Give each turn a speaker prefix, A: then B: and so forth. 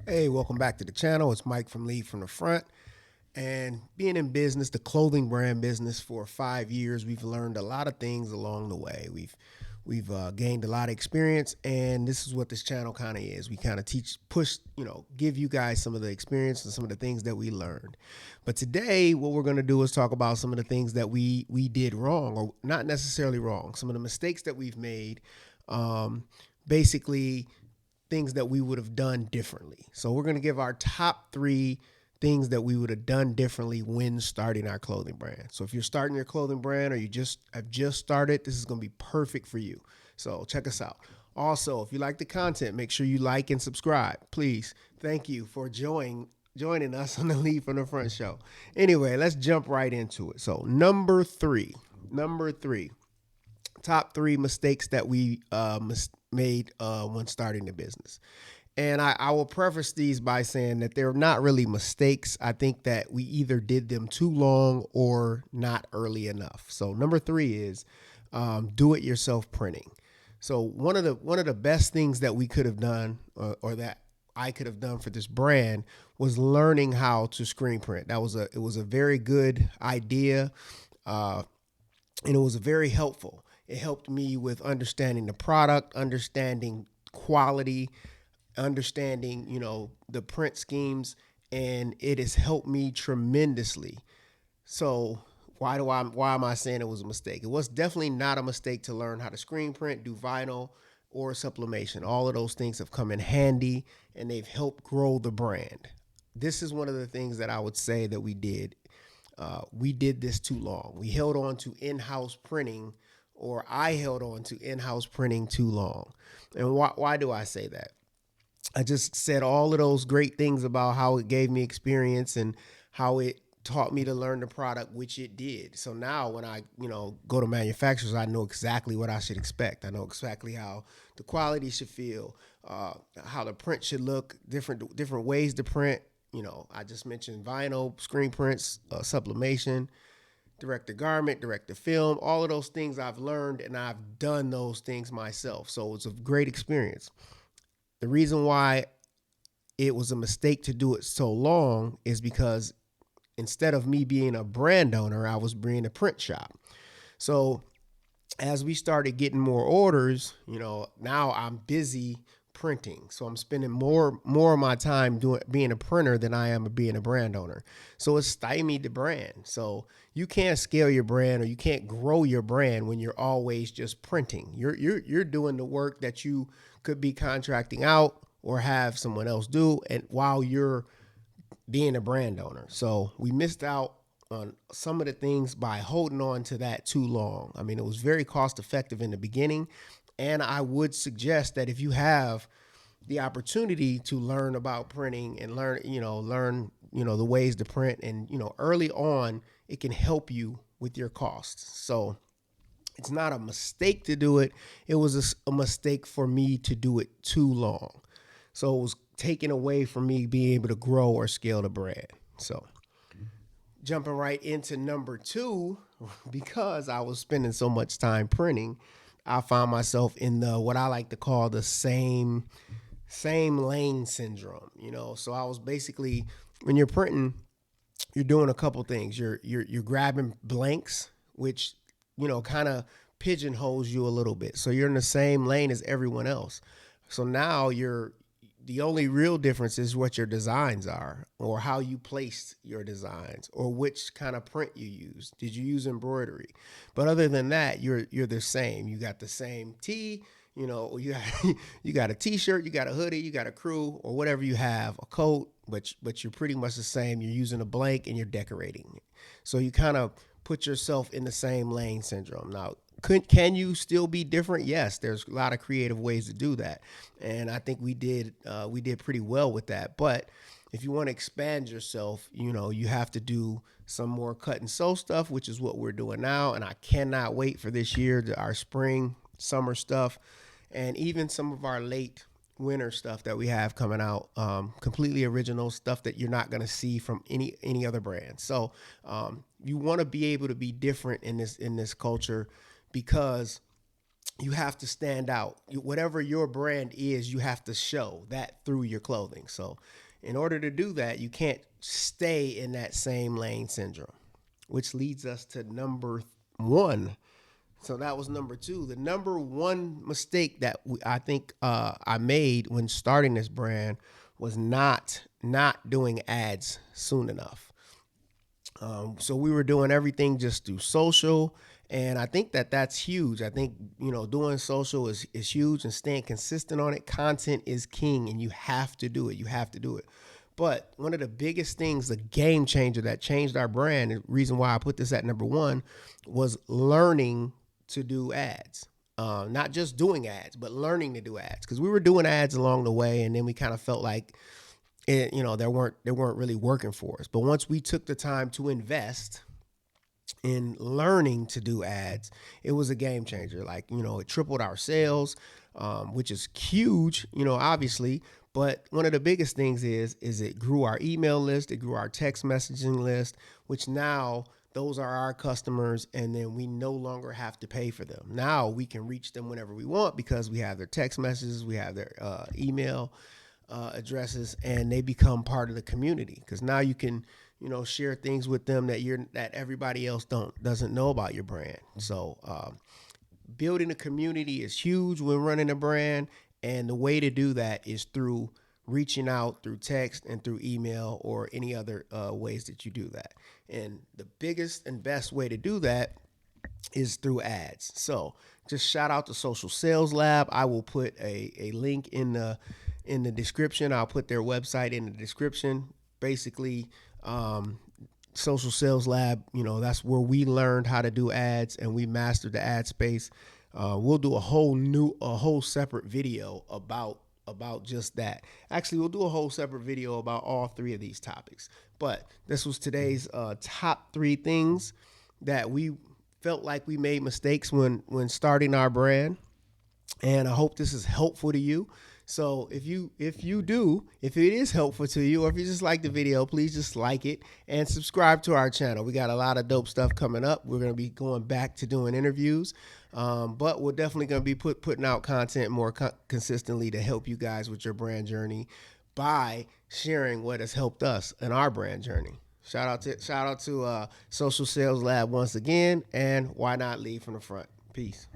A: Hey, welcome back to the channel. It's Mike from Lead from the Front. And being in business, the clothing brand business for 5 years, we've learned a lot of things along the way. We've gained a lot of experience, and this is what this channel kind of is. We kind of teach, push, give you guys some of the experience and some of the things that we learned. But today, what we're going to do is talk about some of the things that we did wrong, or not necessarily wrong. Some of the mistakes that we've made. Basically things that we would have done differently. So we're going to give our top 3 things that we would have done differently when starting our clothing brand. So if you're starting your clothing brand or you just have just started, this is going to be perfect for you. So check us out. Also, if you like the content, make sure you like and subscribe. Please. Thank you for joining us on the Lead from the Front show. Anyway, let's jump right into it. So number 3, top 3 mistakes that we made when starting the business. And I will preface these by saying that they're not really mistakes. I think that we either did them too long or not early enough. So number 3 is do-it-yourself printing. So one of the best things that we could have done, or that I could have done for this brand, was learning how to screen print. It was a very good idea, and it was very helpful. It helped me with understanding the product, understanding quality, understanding, the print schemes, and it has helped me tremendously. So why am I saying it was a mistake? It was definitely not a mistake to learn how to screen print, do vinyl, or sublimation. All of those things have come in handy and they've helped grow the brand. This is one of the things that I would say that we did. We did this too long. We held on to in-house printing, or I held on to in-house printing too long. And why do I say that? I just said all of those great things about how it gave me experience and how it taught me to learn the product, which it did. So now when I, go to manufacturers, I know exactly what I should expect. I know exactly how the quality should feel, how the print should look, different ways to print. I just mentioned vinyl, screen prints, sublimation, direct to garment, direct to film, all of those things I've learned and I've done those things myself. So it's a great experience. The reason why it was a mistake to do it so long is because instead of me being a brand owner, I was being a print shop. So as we started getting more orders, now I'm busy printing. So I'm spending more of my time being a printer than I am being a brand owner. So it's stymied the brand. So you can't scale your brand or you can't grow your brand when you're always just printing. You're doing the work that you could be contracting out or have someone else do, and while you're being a brand owner. So we missed out on some of the things by holding on to that too long. I mean, it was very cost effective in the beginning. And I would suggest that if you have the opportunity to learn about printing and learn the ways to print, and, early on, it can help you with your costs. So it's not a mistake to do it. It was a mistake for me to do it too long. So it was taken away from me being able to grow or scale the brand. So jumping right into number 2, because I was spending so much time printing, I found myself in the what I like to call the same lane syndrome. So I was basically, when you're printing, you're doing a couple things. You're grabbing blanks, which kind of pigeonholes you a little bit. So you're in the same lane as everyone else. So now the only real difference is what your designs are, or how you placed your designs, or which kind of print you use. Did you use embroidery? But other than that, you're the same. You got the same tee. You got a t-shirt, you got a hoodie, you got a crew, or whatever you have, a coat, but you're pretty much the same. You're using a blank and you're decorating it. So you kind of put yourself in the same lane syndrome. Now, can you still be different? Yes, there's a lot of creative ways to do that, and I think we did pretty well with that. But if you want to expand yourself, you have to do some more cut and sew stuff, which is what we're doing now. And I cannot wait for this year, our spring, summer stuff, and even some of our late winter stuff that we have coming out, completely original stuff that you're not going to see from any other brand. So you want to be able to be different in this culture, because you have to stand out. Whatever your brand is, you have to show that through your clothing. So, in order to do that, you can't stay in that same lane syndrome, which leads us to number one. So that was number two. The number one mistake that I think I made when starting this brand was not doing ads soon enough. So we were doing everything just through social, and I think that that's huge. I think doing social is huge, and staying consistent on it. Content is king, and you have to do it. You have to do it. But one of the biggest things, the game changer that changed our brand, the reason why I put this at number one, was learning to do ads. Not just doing ads, but learning to do ads. Because we were doing ads along the way, and then we kind of felt like they weren't really working for us. But once we took the time to invest in learning to do ads, it was a game changer. Like, it tripled our sales, which is huge, obviously. But one of the biggest things is it grew our email list, it grew our text messaging list, which now those are our customers, and then we no longer have to pay for them. Now we can reach them whenever we want because we have their text messages, we have their email addresses, and they become part of the community because now you can share things with them that everybody else doesn't know about your brand. So building a community is huge when running a brand, and the way to do that is through reaching out through text and through email or any other ways that you do that. And the biggest and best way to do that is through ads. So just shout out to Social Sales Lab. I will put a link in the description. I'll put their website in the description. Basically, Social Sales Lab, that's where we learned how to do ads and we mastered the ad space. We'll do a whole separate video about just that. Actually, we'll do a whole separate video about all three of these topics. But this was today's top three things that we felt like we made mistakes when starting our brand. And I hope this is helpful to you. So if it is helpful to you, or if you just like the video, please just like it and subscribe to our channel. We got a lot of dope stuff coming up. We're going to be going back to doing interviews, but we're definitely going to be putting out content more consistently to help you guys with your brand journey by sharing what has helped us in our brand journey. Shout out to Social Sales Lab once again, and why not lead from the front? Peace.